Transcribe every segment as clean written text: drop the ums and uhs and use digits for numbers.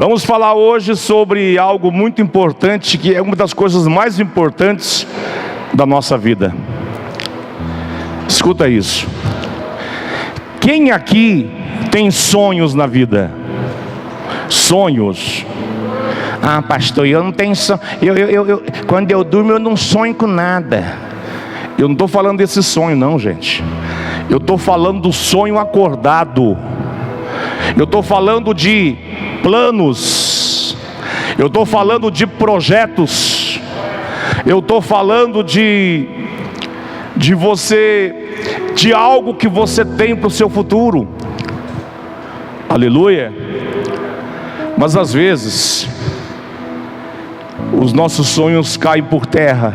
Vamos falar hoje sobre algo muito importante, que é uma das coisas mais importantes da nossa vida. Escuta isso. Quem aqui tem sonhos na vida? Sonhos. Ah, pastor, eu não tenho sonho. Quando eu durmo eu não sonho com nada. Eu não estou falando desse sonho não, gente. Eu estou falando do sonho acordado. Eu estou falando de planos. Eu estou falando de projetos. Eu estou falando de você, de algo que você tem para o seu futuro. Aleluia. Mas às vezes os nossos sonhos caem por terra.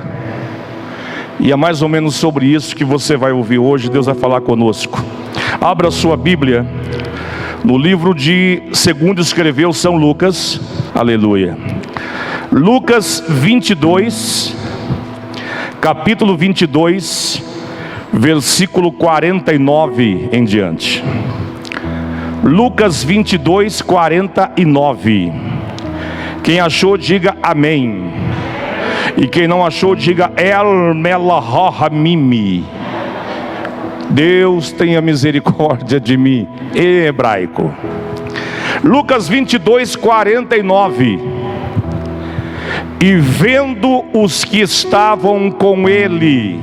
E é mais ou menos sobre isso que você vai ouvir hoje. Deus vai falar conosco. Abra sua Bíblia no livro de segundo escreveu São Lucas. Aleluia. Lucas 22, capítulo 22, versículo 49 em diante. Lucas 22, 49. Quem achou, diga amém. E quem não achou, diga El Melahomimi. Deus tenha misericórdia de mim, em hebraico. Lucas 22, 49. E vendo os que estavam com ele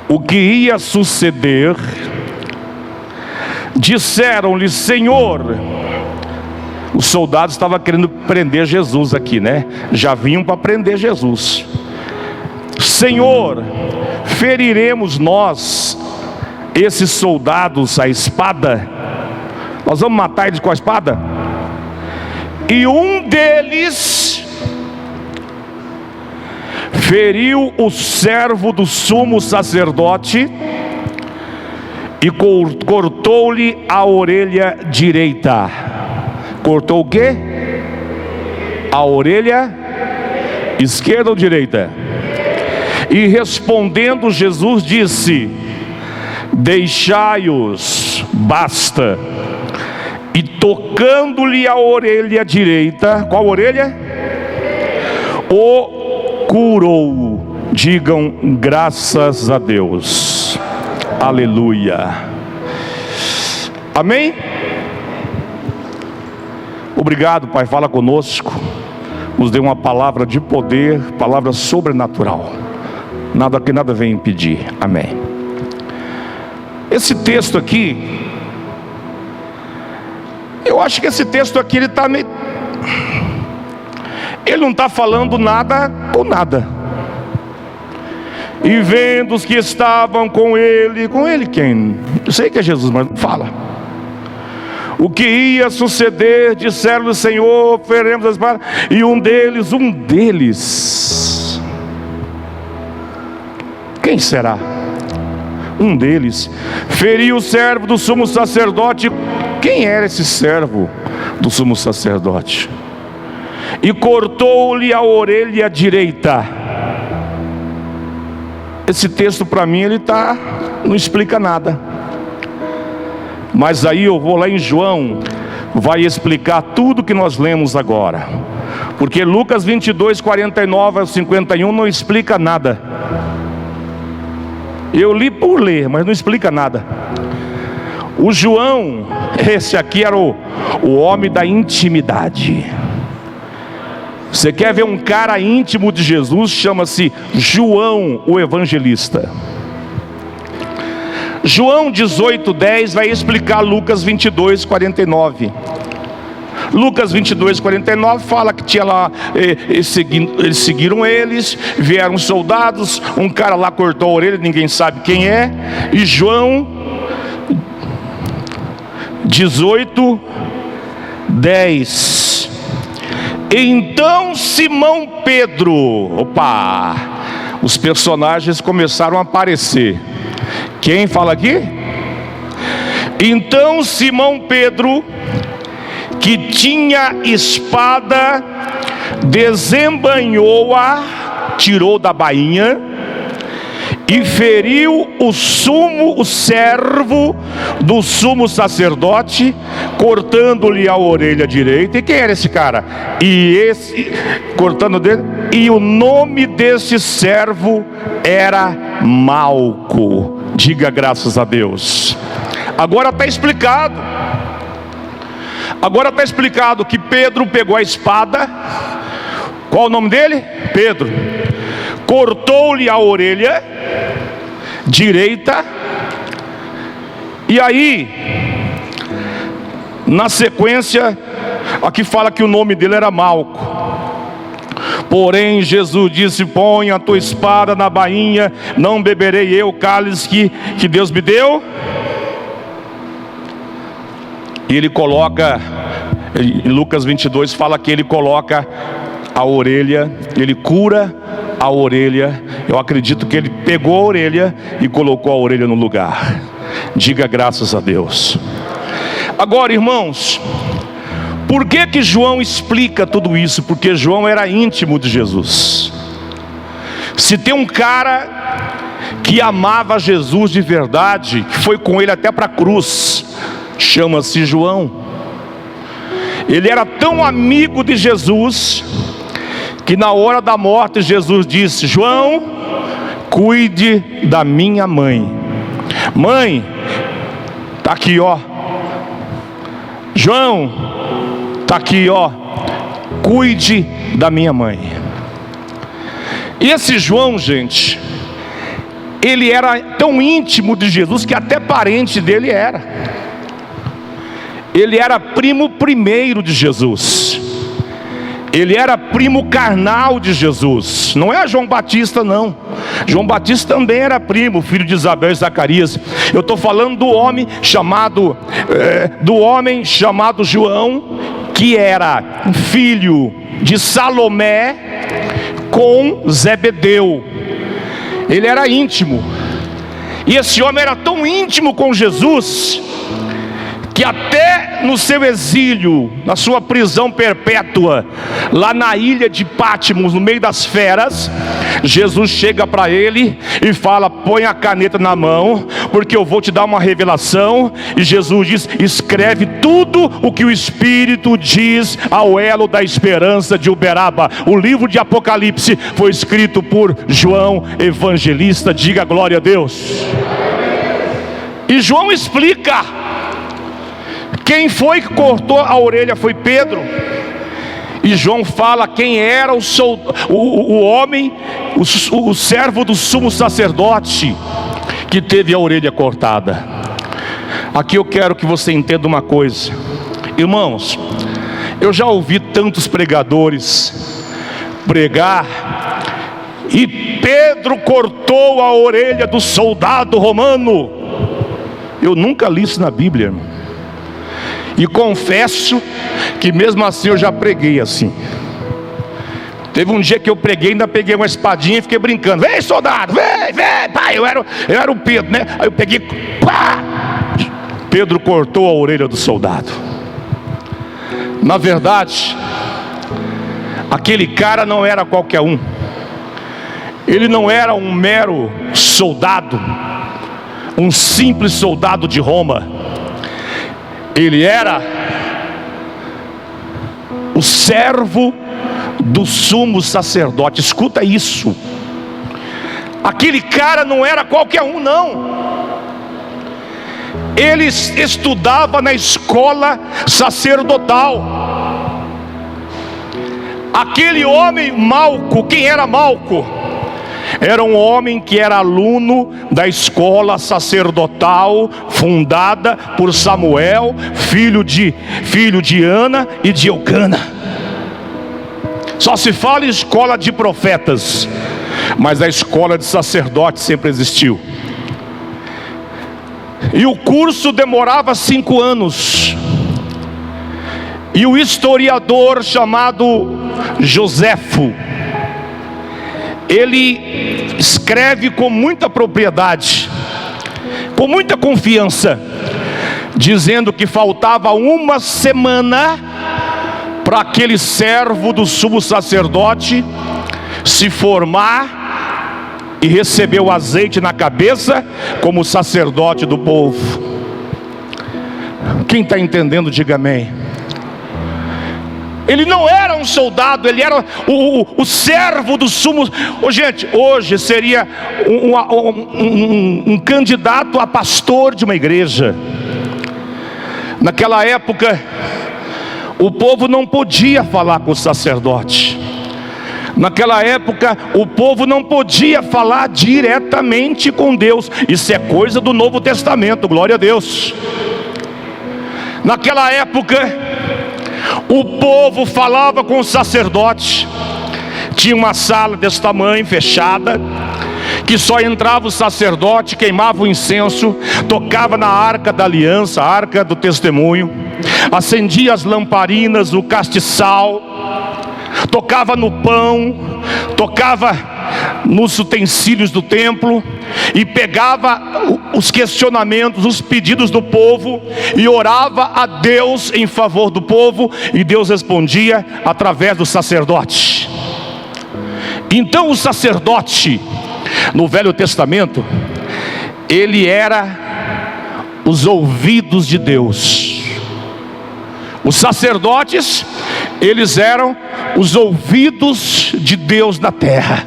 o que ia suceder, disseram-lhe: Senhor. Os soldados estavam querendo prender Jesus aqui, né? Já vinham para prender Jesus. Senhor, feriremos nós esses soldados a espada? Nós vamos matar eles com a espada? E um deles feriu o servo do sumo sacerdote e cortou-lhe a orelha direita. Cortou o quê? A orelha esquerda ou direita? E respondendo Jesus disse: deixai-os, basta. E tocando-lhe a orelha direita, qual orelha? O curou. Digam graças a Deus. Aleluia. Amém? Obrigado, Pai, fala conosco. Nos dê uma palavra de poder, palavra sobrenatural. Nada que nada venha impedir. Amém. Esse texto aqui, eu acho que esse texto aqui ele está meio... Ele não está falando nada por nada. E vendo os que estavam com ele quem? Eu sei que é Jesus, mas não fala. O que ia suceder, disseram-lhe: Senhor, feriremos a espada. E um deles, quem será? Um deles feriu o servo do sumo sacerdote. Quem era esse servo do sumo sacerdote? E cortou-lhe a orelha direita. Esse texto para mim não explica nada. Mas aí eu vou lá em João, vai explicar tudo que nós lemos agora. Porque Lucas 22, 49 ao 51 não explica nada. Eu li por ler, mas não explica nada. O João, esse aqui era o homem da intimidade. Você quer ver um cara íntimo de Jesus? Chama-se João, o evangelista. João 18:10 vai explicar Lucas 22, 49. Lucas 22, 49 fala que tinha lá, eles seguiram eles, vieram soldados, um cara lá cortou a orelha, ninguém sabe quem é. E João 18:10. Então Simão Pedro, os personagens começaram a aparecer. Quem fala aqui? Então Simão Pedro, que tinha espada, desembainhou-a, tirou da bainha e feriu o servo do sumo sacerdote, cortando-lhe a orelha direita. E quem era esse cara? Cortando dele. E o nome desse servo era Malco. Diga graças a Deus. Agora está explicado. Agora está explicado que Pedro pegou a espada. Qual o nome dele? Pedro. Cortou-lhe a orelha direita. E aí, na sequência, aqui fala que o nome dele era Malco. Porém Jesus disse: põe a tua espada na bainha, não beberei eu o cálice que Deus me deu. E ele coloca, em Lucas 22 fala que ele coloca a orelha, ele cura a orelha. Eu acredito que ele pegou a orelha e colocou a orelha no lugar. Diga graças a Deus. Agora, irmãos, por que João explica tudo isso? Porque João era íntimo de Jesus. Se tem um cara que amava Jesus de verdade, que foi com ele até para a cruz, chama-se João. Ele era tão amigo de Jesus que na hora da morte Jesus disse: João, cuide da minha mãe. Mãe, tá aqui ó. João, tá aqui ó. Cuide da minha mãe. E esse João, gente, ele era tão íntimo de Jesus que até parente dele era. Ele era primo primeiro de Jesus. Ele era primo carnal de Jesus. Não é João Batista não. João Batista também era primo, filho de Isabel e Zacarias. Eu estou falando do homem chamado João, que era filho de Salomé com Zebedeu. Ele era íntimo. E esse homem era tão íntimo com Jesus que até no seu exílio, na sua prisão perpétua, lá na ilha de Patmos, no meio das feras, Jesus chega para ele e fala: põe a caneta na mão, porque eu vou te dar uma revelação. E Jesus diz: escreve tudo o que o Espírito diz ao elo da esperança de Uberaba. O livro de Apocalipse foi escrito por João Evangelista. Diga glória a Deus. E João explica. Quem foi que cortou a orelha foi Pedro. E João fala quem era o homem, o servo do sumo sacerdote que teve a orelha cortada. Aqui eu quero que você entenda uma coisa. Irmãos, eu já ouvi tantos pregadores pregar e Pedro cortou a orelha do soldado romano. Eu nunca li isso na Bíblia, irmão. E confesso que mesmo assim eu já preguei assim. Teve um dia que eu preguei, ainda peguei uma espadinha e fiquei brincando: vem soldado, vem, pai. Eu era o Pedro, né? Aí eu peguei, pá! Pedro cortou a orelha do soldado. Na verdade, aquele cara não era qualquer um. Ele não era um mero soldado, um simples soldado de Roma. Ele era o servo do sumo sacerdote. Escuta isso. Aquele cara não era qualquer um não. Ele estudava na escola sacerdotal. Aquele homem Malco, quem era Malco? Era um homem que era aluno da escola sacerdotal fundada por Samuel, filho de Ana e de Eucana. Só se fala em escola de profetas, mas a escola de sacerdotes sempre existiu. E o curso demorava 5 anos. E o historiador chamado Joséfo, ele escreve com muita propriedade, com muita confiança, dizendo que faltava 1 semana para aquele servo do sumo sacerdote se formar e recebeu azeite na cabeça como sacerdote do povo. Quem está entendendo, diga amém. Ele não era um soldado, ele era o servo do sumo. Gente, hoje seria um candidato a pastor de uma igreja. Naquela época, o povo não podia falar com o sacerdote. Naquela época, o povo não podia falar diretamente com Deus. Isso é coisa do Novo Testamento, glória a Deus. Naquela época, o povo falava com o sacerdote. Tinha uma sala desse tamanho, fechada, que só entrava o sacerdote, queimava o incenso, tocava na arca da aliança, a arca do testemunho, acendia as lamparinas, o castiçal, tocava no pão, tocava nos utensílios do templo, e pegava os questionamentos, os pedidos do povo, e orava a Deus em favor do povo, e Deus respondia através do sacerdote. Então o sacerdote, no Velho Testamento, ele era os ouvidos de Deus. Os sacerdotes, eles eram os ouvidos de Deus na terra.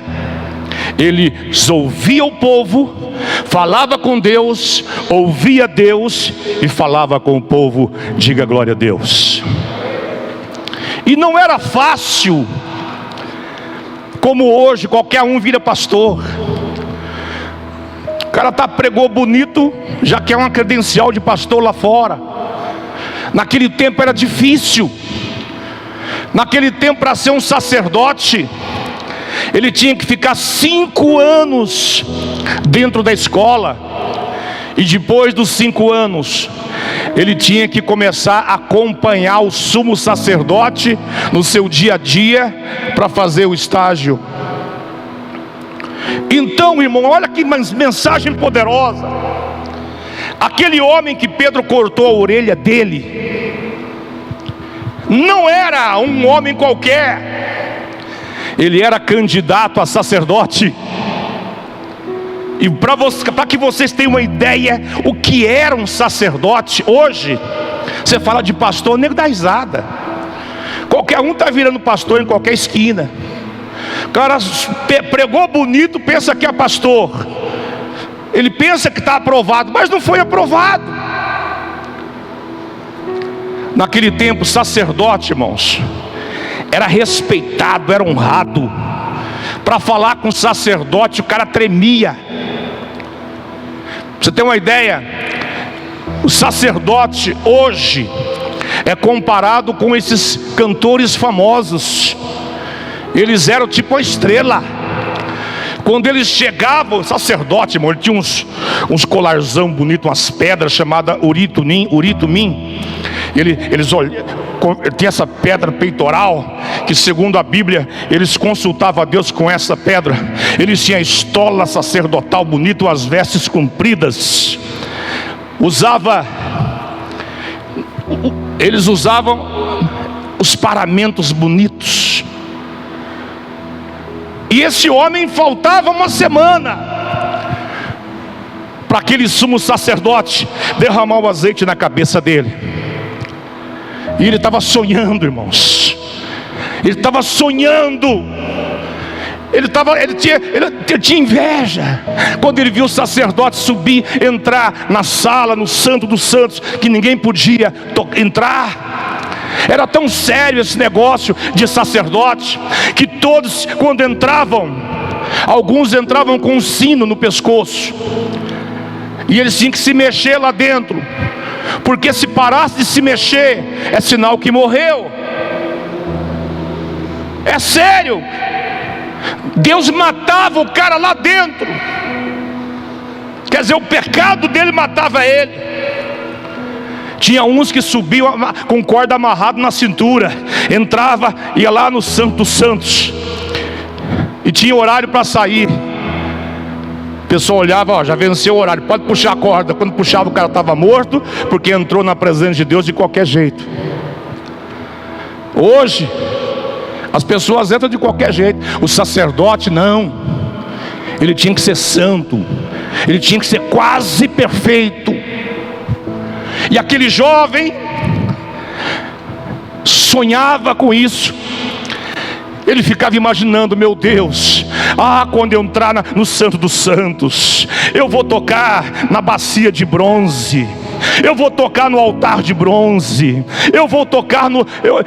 Eles ouviam o povo, falava com Deus, ouvia Deus e falava com o povo. Diga glória a Deus. E não era fácil, como hoje, qualquer um vira pastor. O cara pregou bonito, já quer uma credencial de pastor lá fora. Naquele tempo era difícil. Naquele tempo, para ser um sacerdote, ele tinha que ficar 5 anos dentro da escola. E depois dos 5 anos, ele tinha que começar a acompanhar o sumo sacerdote no seu dia a dia, para fazer o estágio. Então, irmão, olha que mensagem poderosa. Aquele homem que Pedro cortou a orelha dele, não era um homem qualquer. Ele era candidato a sacerdote. E para que vocês tenham uma ideia o que era um sacerdote, hoje você fala de pastor, o nego dá risada. Qualquer um está virando pastor em qualquer esquina. O cara pregou bonito, pensa que é pastor. Ele pensa que está aprovado, mas não foi aprovado. Naquele tempo, sacerdote, irmãos, era respeitado, era honrado. Para falar com o sacerdote, o cara tremia. Pra você ter uma ideia, o sacerdote hoje é comparado com esses cantores famosos. Eles eram tipo a estrela. Quando eles chegavam, o sacerdote, irmão, ele tinha uns colarzão bonito, umas pedras chamadas uritumim. Eles tinha essa pedra peitoral, que segundo a Bíblia, eles consultavam a Deus com essa pedra. Eles tinham a estola sacerdotal bonita, as vestes compridas. Eles usavam os paramentos bonitos. E esse homem faltava uma semana para aquele sumo sacerdote derramar o azeite na cabeça dele. E ele estava sonhando, irmãos. Ele estava sonhando. Ele tinha inveja quando ele viu o sacerdote subir, entrar na sala, no Santo dos Santos, que ninguém podia entrar. Era tão sério esse negócio de sacerdote, que todos, quando entravam, alguns entravam com um sino no pescoço, e eles tinham que se mexer lá dentro, porque se parasse de se mexer, é sinal que morreu. É sério. Deus matava o cara lá dentro. Quer dizer, o pecado dele matava ele. Tinha uns que subiam com corda amarrada na cintura, entrava, ia lá no Santo dos Santos, e tinha horário para sair. O pessoal olhava, ó, já venceu o horário, pode puxar a corda. Quando puxava, o cara estava morto, porque entrou na presença de Deus de qualquer jeito. Hoje as pessoas entram de qualquer jeito. O sacerdote não. ele tinha que ser santo, ele tinha que ser quase perfeito. E aquele jovem sonhava com isso. Ele ficava imaginando: meu Deus, quando eu entrar no Santo dos Santos, eu vou tocar na bacia de bronze, eu vou tocar no altar de bronze, eu vou tocar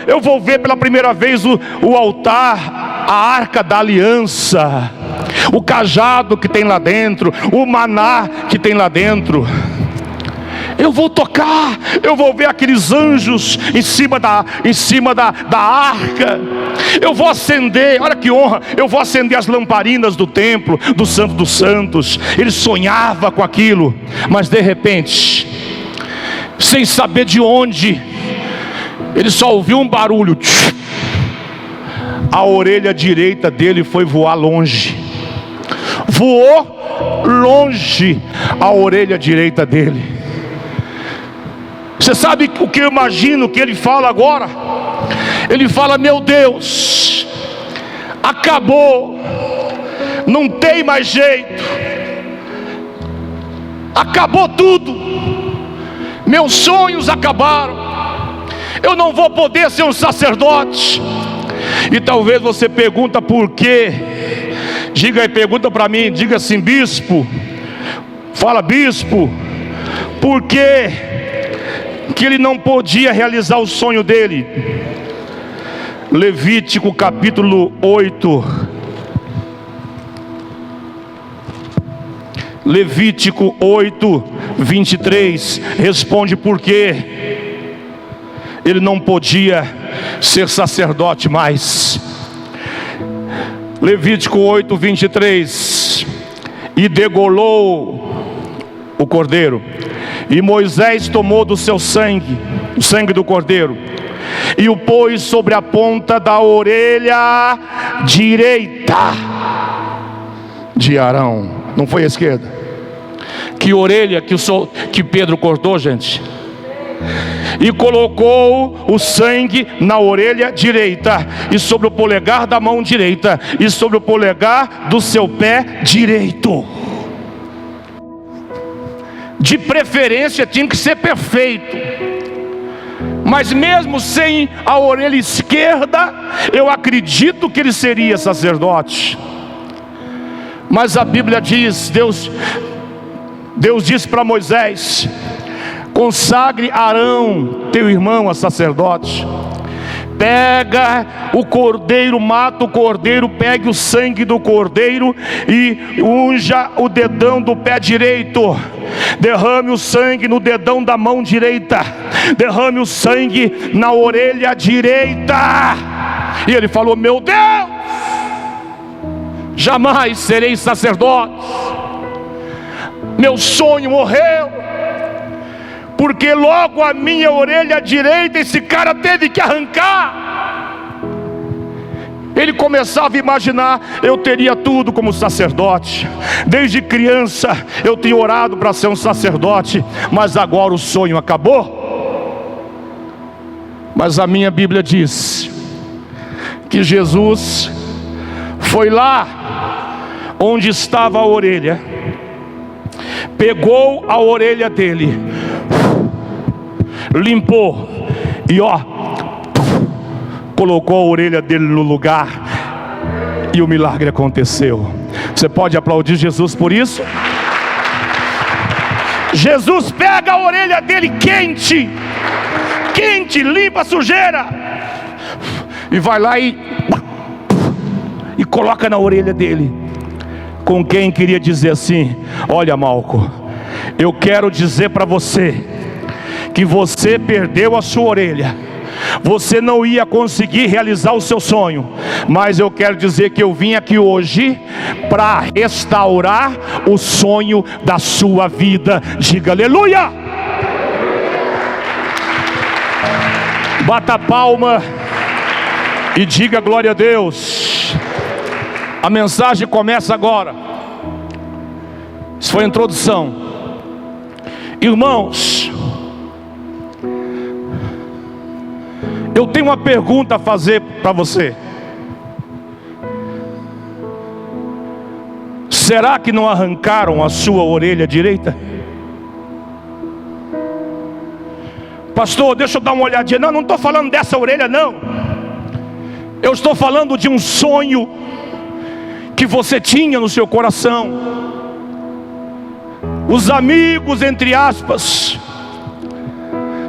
eu vou ver pela primeira vez o altar, a arca da aliança, o cajado que tem lá dentro, o maná que tem lá dentro. Eu vou tocar, eu vou ver aqueles anjos em cima da arca. Eu vou acender, olha que honra, eu vou acender as lamparinas do templo, do Santo dos Santos. Ele sonhava com aquilo, mas de repente, sem saber de onde, ele só ouviu um barulho. A orelha direita dele foi voar longe. Voou longe a orelha direita dele. Você sabe o que eu imagino que ele fala agora? Ele fala: meu Deus, acabou, não tem mais jeito, acabou tudo, meus sonhos acabaram, eu não vou poder ser um sacerdote. E talvez você pergunta por quê. Diga aí, pergunta para mim, diga assim: bispo, fala, bispo, por quê que ele não podia realizar o sonho dele? Levítico capítulo 8. Levítico 8, 23 responde por que ele não podia ser sacerdote mais. Levítico 8, 23. E degolou o cordeiro, e Moisés tomou do seu sangue, o sangue do cordeiro, e o pôs sobre a ponta da orelha direita de Arão. Não foi a esquerda. Que orelha que Pedro cortou, gente? E colocou o sangue na orelha direita, e sobre o polegar da mão direita, e sobre o polegar do seu pé direito. De preferência tinha que ser perfeito, mas mesmo sem a orelha esquerda, eu acredito que ele seria sacerdote. Mas a Bíblia diz, Deus disse para Moisés: consagre Arão, teu irmão, a sacerdote. Pega o cordeiro, mata o cordeiro, pegue o sangue do cordeiro e unja o dedão do pé direito. Derrame o sangue no dedão da mão direita. Derrame o sangue na orelha direita. E ele falou: meu Deus, jamais serei sacerdote. Meu sonho morreu, porque logo a minha orelha direita esse cara teve que arrancar. Ele começava a imaginar: eu teria tudo como sacerdote. Desde criança eu tenho orado para ser um sacerdote, mas agora o sonho acabou. Mas a minha Bíblia diz que Jesus foi lá onde estava a orelha, pegou a orelha dele, limpou e colocou a orelha dele no lugar, e o milagre aconteceu. Você pode aplaudir Jesus por isso? Jesus pega a orelha dele quente, limpa a sujeira, e vai lá e coloca na orelha dele. Com quem queria dizer assim: olha, Malco, eu quero dizer para você que você perdeu a sua orelha, você não ia conseguir realizar o seu sonho, mas eu quero dizer que eu vim aqui hoje para restaurar o sonho da sua vida. Diga aleluia! Bata a palma e diga glória a Deus. A mensagem começa agora. Isso foi a introdução. Irmãos, eu tenho uma pergunta a fazer para você. Será que não arrancaram a sua orelha direita? Pastor, deixa eu dar uma olhadinha. Não estou falando dessa orelha não. Eu estou falando de um sonho que você tinha no seu coração. Os amigos, entre aspas,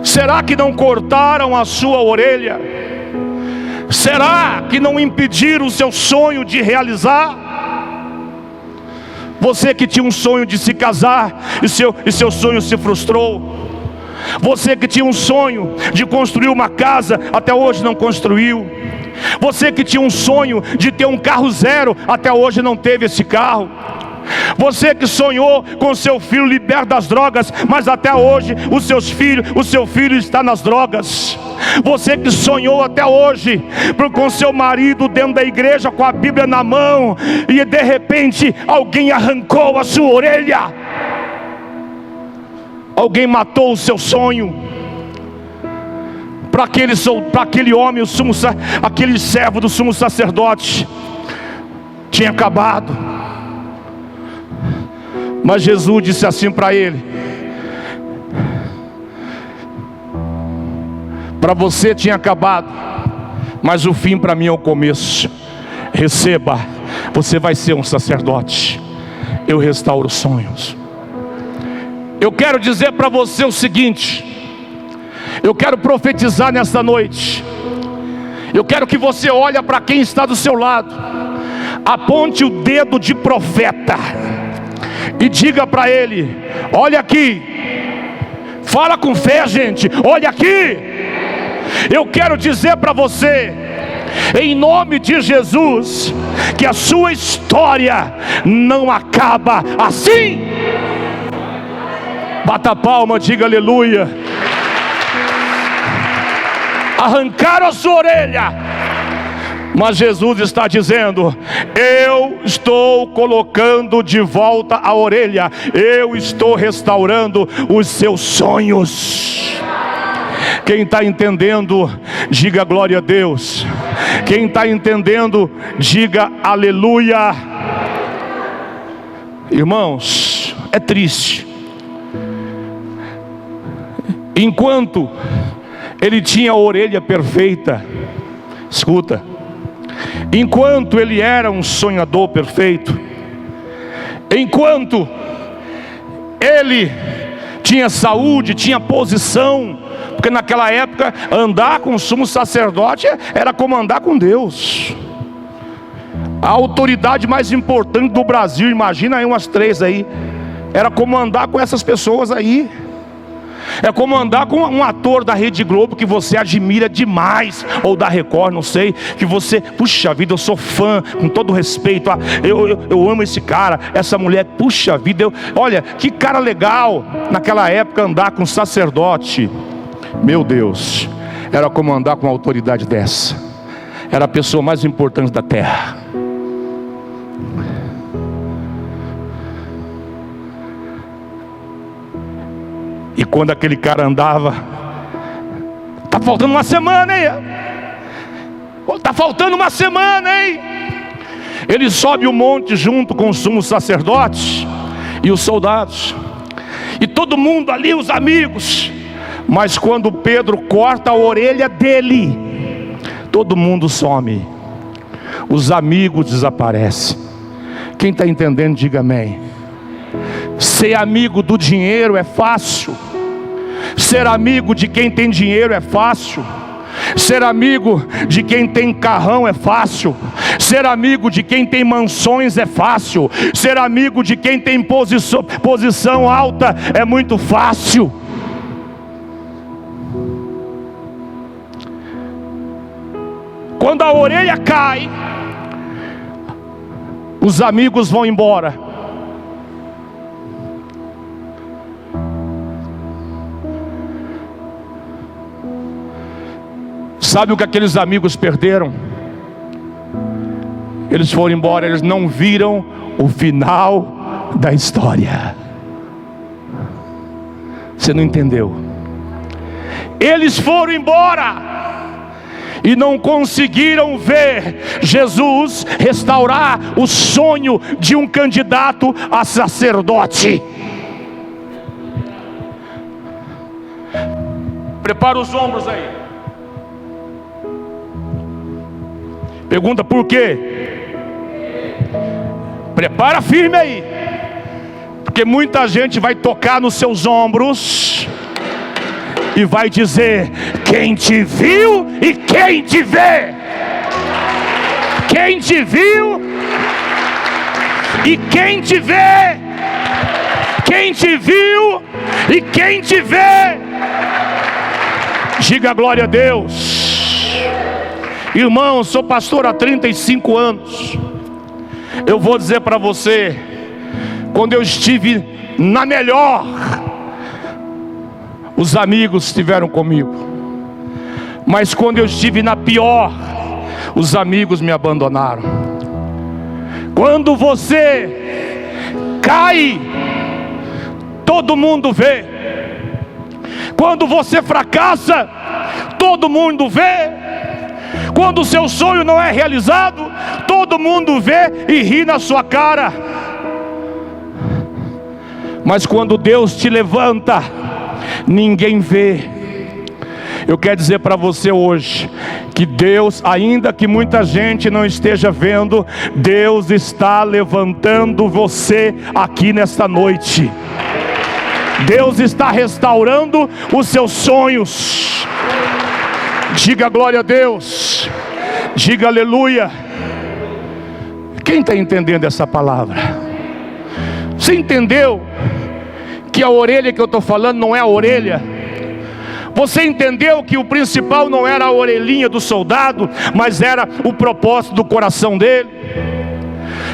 será que não cortaram a sua orelha? Será que não impediram o seu sonho de realizar? Você que tinha um sonho de se casar e seu sonho se frustrou. Você que tinha um sonho de construir uma casa, até hoje não construiu. Você que tinha um sonho de ter um carro zero, até hoje não teve esse carro. Você que sonhou com seu filho liberto das drogas, mas até hoje o seu filho está nas drogas. Você que sonhou até hoje com seu marido dentro da igreja com a Bíblia na mão, e de repente alguém arrancou a sua orelha. Alguém matou o seu sonho. Para aquele homem, aquele servo do sumo sacerdote, tinha acabado. Mas Jesus disse assim para ele: para você tinha acabado, mas o fim para mim é o começo. Receba, você vai ser um sacerdote. Eu restauro sonhos. Eu quero dizer para você o seguinte: eu quero profetizar nesta noite. Eu quero que você olhe para quem está do seu lado, aponte o dedo de profeta e diga para ele: olha aqui. Fala com fé, gente. Olha aqui. Eu quero dizer para você, em nome de Jesus, que a sua história não acaba assim. Bata a palma, diga aleluia. Arrancaram a sua orelha, mas Jesus está dizendo: eu estou colocando de volta a orelha. Eu estou restaurando os seus sonhos. Quem está entendendo, diga glória a Deus. Quem está entendendo, diga aleluia. Irmãos, é triste. Enquanto ele tinha a orelha perfeita, escuta, enquanto ele era um sonhador perfeito, enquanto ele tinha saúde, tinha posição, porque naquela época andar com o sumo sacerdote era como andar com Deus. A autoridade mais importante do Brasil, imagina aí umas 3 aí, era como andar com essas pessoas aí. É como andar com um ator da Rede Globo que você admira demais, ou da Record, não sei, que você, puxa vida, eu sou fã, com todo respeito, eu amo esse cara, essa mulher, puxa vida, olha, que cara legal. Naquela época andar com um sacerdote, meu Deus, era como andar com uma autoridade dessa. Era a pessoa mais importante da terra. E quando aquele cara andava, tá faltando uma semana, hein? Tá faltando uma semana, hein? Ele sobe o monte junto com o sumo sacerdote e os soldados, e todo mundo ali, os amigos. Mas quando Pedro corta a orelha dele, todo mundo some. Os amigos desaparecem. Quem está entendendo, diga amém. Ser amigo do dinheiro é fácil. Ser amigo de quem tem dinheiro é fácil. Ser amigo de quem tem carrão é fácil. Ser amigo de quem tem mansões é fácil. Ser amigo de quem tem posição alta é muito fácil. Quando a orelha cai, os amigos vão embora. Sabe o que aqueles amigos perderam? Eles foram embora, eles não viram o final da história. Você não entendeu? Eles foram embora e não conseguiram ver Jesus restaurar o sonho de um candidato a sacerdote. Prepara os ombros aí. Pergunta por quê? Prepara firme aí, porque muita gente vai tocar nos seus ombros e vai dizer: quem te viu e quem te vê. Quem te viu e quem te vê. Quem te viu e quem te vê. Diga glória a Deus. Irmão, sou pastor há 35 anos. Eu vou dizer para você, quando eu estive na melhor, os amigos estiveram comigo. Mas quando eu estive na pior, os amigos me abandonaram. Quando você cai, todo mundo vê. Quando você fracassa, todo mundo vê. Quando o seu sonho não é realizado, todo mundo vê e ri na sua cara. Mas quando Deus te levanta, ninguém vê. Eu quero dizer para você hoje, que Deus, ainda que muita gente não esteja vendo, Deus está levantando você aqui nesta noite. Deus está restaurando os seus sonhos. Diga glória a Deus. Diga aleluia. Quem está entendendo essa palavra? Você entendeu que a orelha que eu estou falando não é a orelha? Você entendeu que o principal não era a orelhinha do soldado, mas era o propósito do coração dele?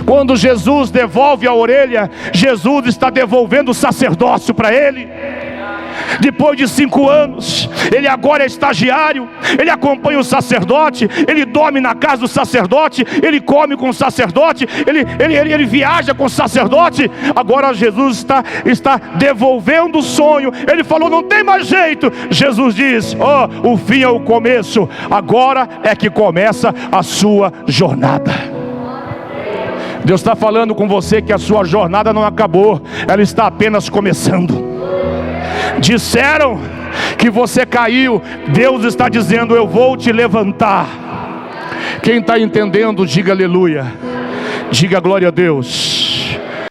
Quando Jesus devolve a orelha, Jesus está devolvendo o sacerdócio para ele. Depois de 5 anos, ele agora é estagiário, ele acompanha o sacerdote, ele dorme na casa do sacerdote, ele come com o sacerdote, ele viaja com o sacerdote. Agora Jesus está devolvendo o sonho. Ele falou: não tem mais jeito. Jesus diz: oh, o fim é o começo, agora é que começa a sua jornada. Deus está falando com você que a sua jornada não acabou, ela está apenas começando. Disseram que você caiu, Deus está dizendo: eu vou te levantar. Quem está entendendo, diga aleluia. Diga glória a Deus.